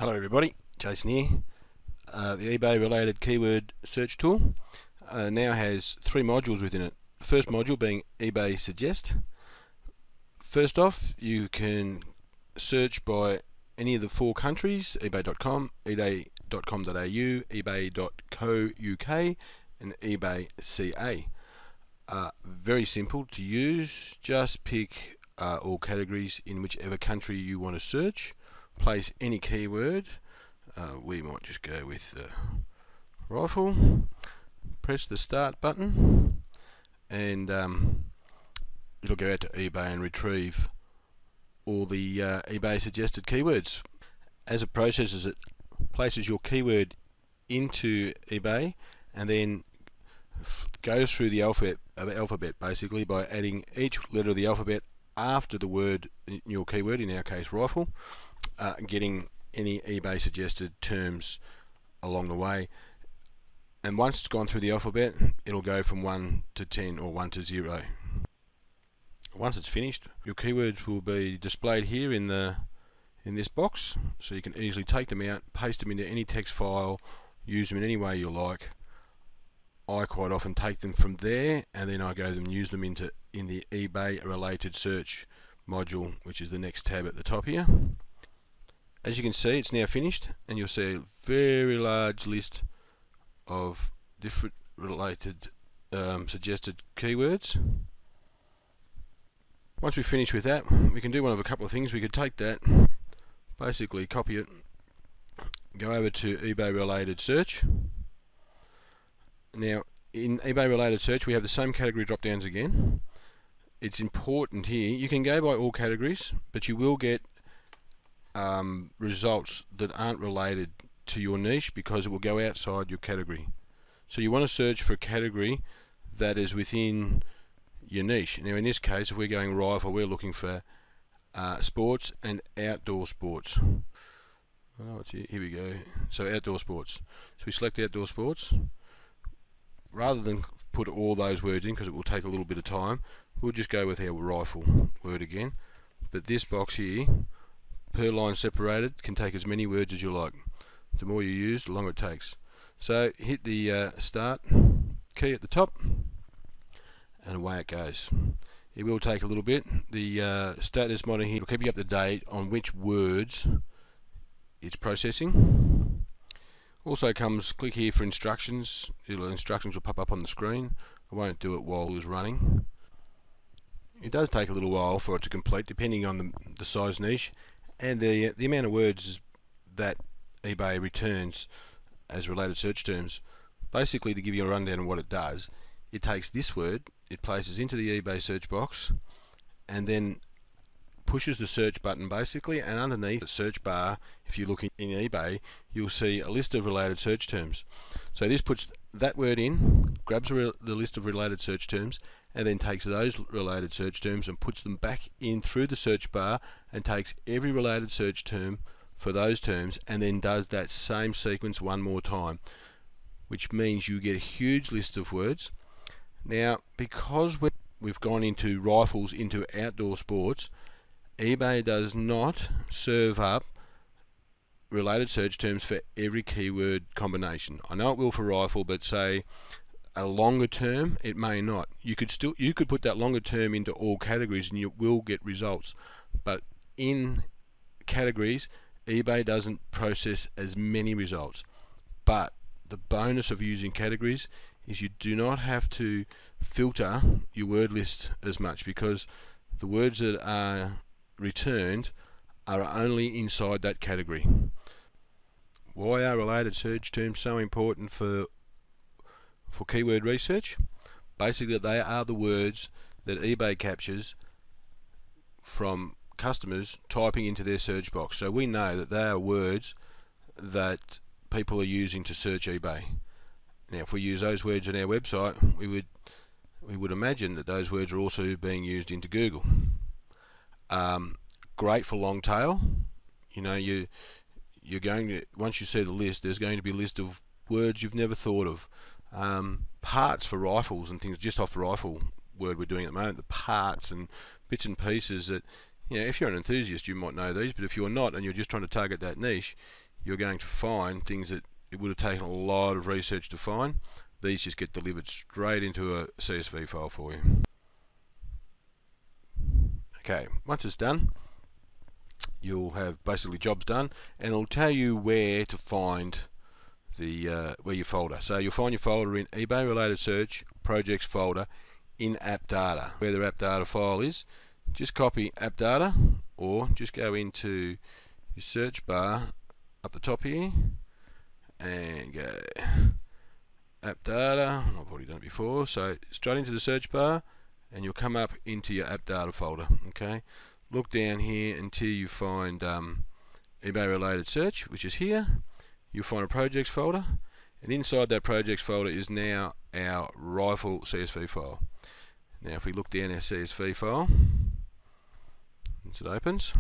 Hello everybody, Jason here. The eBay related keyword search tool now has three modules within it. The first module being eBay Suggest. First off, you can search by any of the four countries: ebay.com, ebay.com.au, ebay.co.uk and eBay CA. Very simple to use. Just pick all categories in whichever country you want to search. Place any keyword. We might just go with rifle. Press the start button and it'll go out to eBay and retrieve all the eBay suggested keywords. As it processes it, places your keyword into eBay and then goes through the alphabet basically by adding each letter of the alphabet after the word in your keyword, in our case rifle, getting any eBay suggested terms along the way. And once it's gone through the alphabet, it'll go from 1 to 10 or 1 to 0. Once it's finished, your keywords will be displayed here in this box, so you can easily take them out, paste them into any text file, use them in any way you like. I quite often take them from there and then I go and use them in the eBay related search module, which is the next tab at the top here. As you can see, it's now finished and you'll see a very large list of different related suggested keywords. Once we finish with that, we can do one of a couple of things. We could take that, basically copy it, go over to eBay related search. Now in eBay related search we have the same category drop downs again. It's important here, you can go by all categories, but you will get results that aren't related to your niche because it will go outside your category. So you want to search for a category that is within your niche. Now in this case, if we're going rifle, we're looking for sports and outdoor sports. Oh, here we go. So outdoor sports. So we select outdoor sports. Rather than put all those words in, because it will take a little bit of time, we'll just go with our rifle word again. But this box here, per line separated, can take as many words as you like. The more you use, the longer it takes. So hit the start key at the top and away it goes. It will take a little bit. The status monitor here will keep you up to date on which words it's processing. Also comes, click here for instructions. Instructions will pop up on the screen. I won't do it while it's running. It does take a little while for it to complete, depending on the size niche and the amount of words that eBay returns as related search terms. Basically, to give you a rundown of what it does, it takes this word, it places into the eBay search box, and then pushes the search button basically, and underneath the search bar, if you look in eBay, you'll see a list of related search terms. So this puts that word in, grabs the list of related search terms, and then takes those related search terms and puts them back in through the search bar and takes every related search term for those terms and then does that same sequence one more time, which means you get a huge list of words. Now, because we've gone into rifles, into outdoor sports, eBay does not serve up related search terms for every keyword combination. I know it will for rifle, but say a longer term, it may not. You could put that longer term into all categories and you will get results. But in categories, eBay doesn't process as many results. But the bonus of using categories is you do not have to filter your word list as much, because the words that are returned are only inside that category. Why are related search terms so important for keyword research? Basically, they are the words that eBay captures from customers typing into their search box. So we know that they are words that people are using to search eBay. Now, if we use those words on our website, we would imagine that those words are also being used into Google. Great for long tail. You know, you're going to, once you see the list, there's going to be a list of words you've never thought of. Parts for rifles and things, just off the rifle word we're doing at the moment, the parts and bits and pieces that, you know, if you're an enthusiast you might know these, but if you're not and you're just trying to target that niche, you're going to find things that it would have taken a lot of research to find. These just get delivered straight into a CSV file for you. Okay, once it's done, you'll have basically jobs done, and it'll tell you where to find the where your folder. So you'll find your folder in eBay related search projects folder in app data. Where the app data file is, just copy app data, or just go into your search bar up the top here and go app data. I've already done it before, so straight into the search bar and you'll come up into your app data folder. Okay, look down here until you find eBay related search, which is here. You'll find a projects folder, and inside that projects folder is now our rifle CSV file. Now if we look down our CSV file as it opens,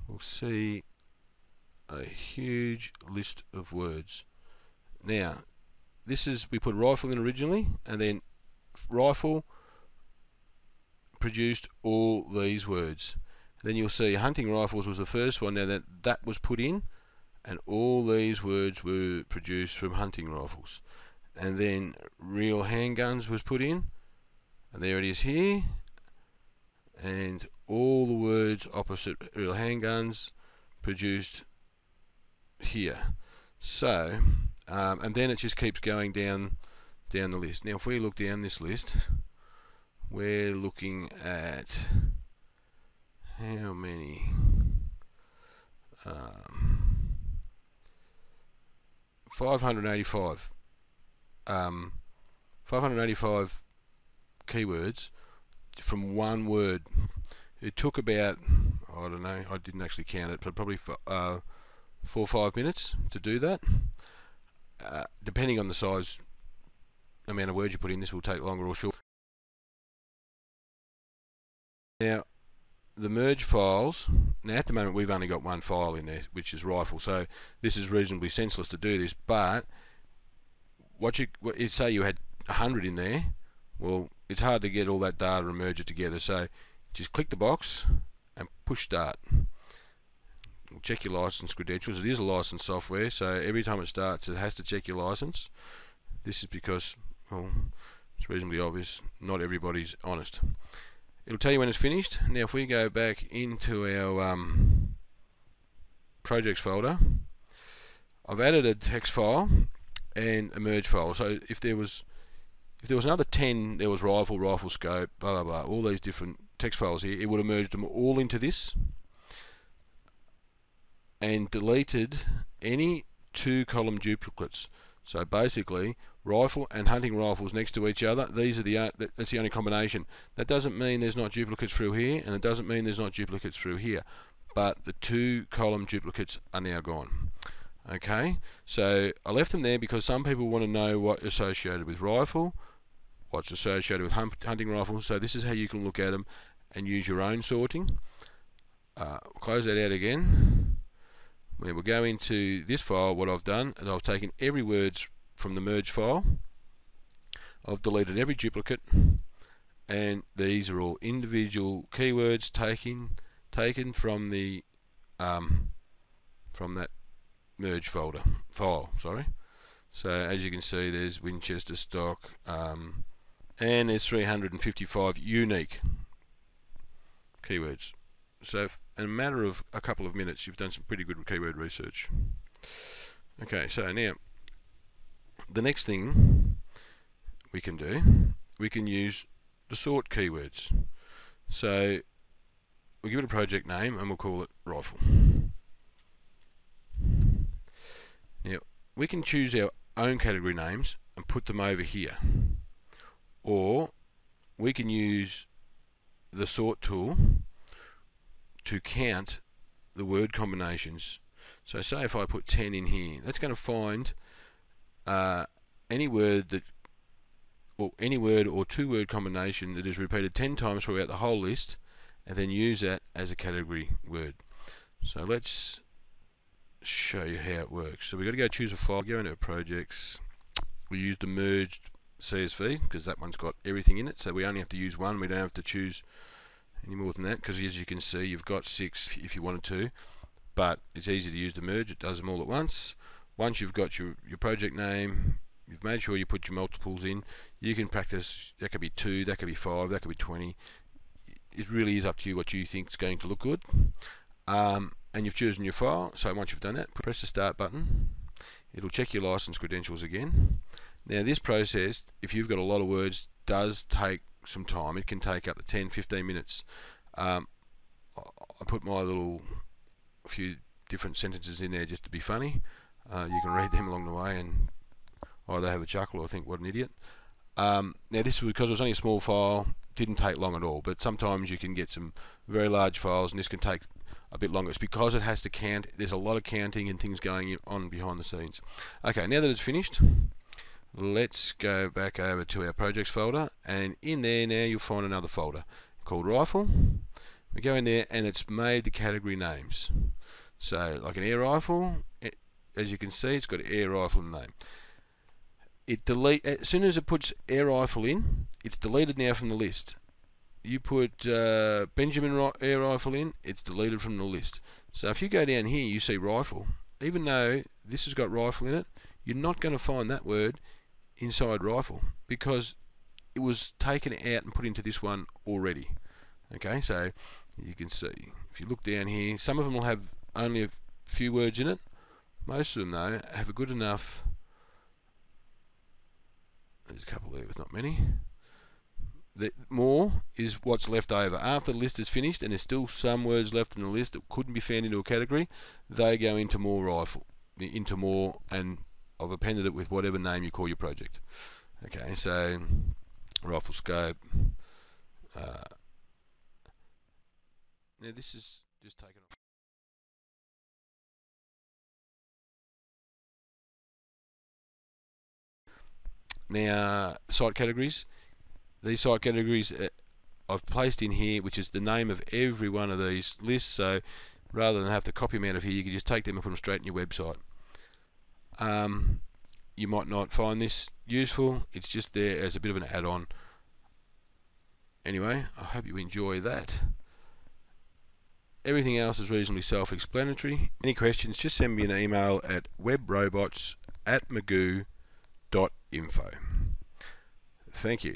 we'll see a huge list of words. Now this is, we put rifle in originally, and then rifle produced all these words. Then you'll see hunting rifles was the first one. Now that was put in, and all these words were produced from hunting rifles. And then real handguns was put in, and there it is here, and all the words opposite real handguns produced here. So and then it just keeps going down the list. Now if we look down this list, we're looking at how many 585 585 keywords from one word. It took about, I don't know, I didn't actually count it, but probably 4 or 5 minutes to do that. Depending on the size, amount of words you put in, this will take longer or short. Now the merge files, now at the moment we've only got one file in there, which is rifle, so this is reasonably senseless to do this. But say you had 100 in there, well, it's hard to get all that data and merge it together. So just click the box and push start. Check your license credentials. It is a licensed software, so every time it starts it has to check your license. This is because, well, it's reasonably obvious, not everybody's honest. It'll tell you when it's finished. Now if we go back into our projects folder, I've added a text file and a merge file. So if there was another 10, there was rifle scope, blah blah blah, all these different text files here, it would have merged them all into this and deleted any 2-column duplicates. So basically, rifle and hunting rifles next to each other, these are that's the only combination. That doesn't mean there's not duplicates through here, and it doesn't mean there's not duplicates through here, but the 2-column duplicates are now gone. Okay, so I left them there because some people want to know what's associated with rifle, what's associated with hunting rifle. So this is how you can look at them and use your own sorting. Close that out again. We'll go into this file. What I've done is I've taken every word from the merge file, I've deleted every duplicate, and these are all individual keywords taken from the from that merge file. Sorry. So as you can see, there's Winchester stock, and there's 355 unique keywords. So in a matter of a couple of minutes, you've done some pretty good keyword research. Okay, so now the next thing we can do, we can use the sort keywords. So we'll give it a project name and we'll call it rifle. Now we can choose our own category names and put them over here, or we can use the sort tool to count the word combinations. So say if I put 10 in here, that's going to find any word or 2-word combination that is repeated 10 times throughout the whole list, and then use that as a category word. So let's show you how it works. So we've got to go choose a file, go into projects. We use the merged CSV because that one's got everything in it, so we only have to use one. We don't have to choose any more than that, because as you can see, you've got 6 if you wanted to. but it's easy to use the merge. It does them all at once. Once you've got your project name, you've made sure you put your multiples in, you can practice. That could be 2, that could be 5, that could be 20. It really is up to you what you think is going to look good. And you've chosen your file, so once you've done that, press the start button. It'll check your license credentials again. Now this process, if you've got a lot of words, does take some time. It can take up to 10-15 minutes. I put my few different sentences in there just to be funny. You can read them along the way and either have a chuckle or think what an idiot. Now this was because it was only a small file, didn't take long at all, but sometimes you can get some very large files and this can take a bit longer. It's because it has to count. There's a lot of counting and things going on behind the scenes. Okay, now that it's finished, let's go back over to our projects folder, and in there now you'll find another folder called rifle. We go in there and it's made the category names. So like an air rifle, as you can see, it's got air rifle in the name. As soon as it puts air rifle in, it's deleted now from the list. You put Benjamin air rifle in, it's deleted from the list. So if you go down here, you see rifle. Even though this has got rifle in it, you're not going to find that word inside rifle because it was taken out and put into this one already. Okay, so you can see if you look down here, some of them will have only a few words in it. Most of them though have a good enough. There's a couple there with not many. The more is what's left over after the list is finished, and there's still some words left in the list that couldn't be found into a category. They go into more rifle, into more, and I've appended it with whatever name you call your project. Okay, so rifle scope. Now this is just taken off. Now site categories. These site categories I've placed in here, which is the name of every one of these lists. So rather than have to copy them out of here, you can just take them and put them straight in your website. You might not find this useful. It's just there as a bit of an add-on. Anyway, I hope you enjoy that. Everything else is reasonably self-explanatory. Any questions, just send me an email at webrobots@magoo.info. Thank you.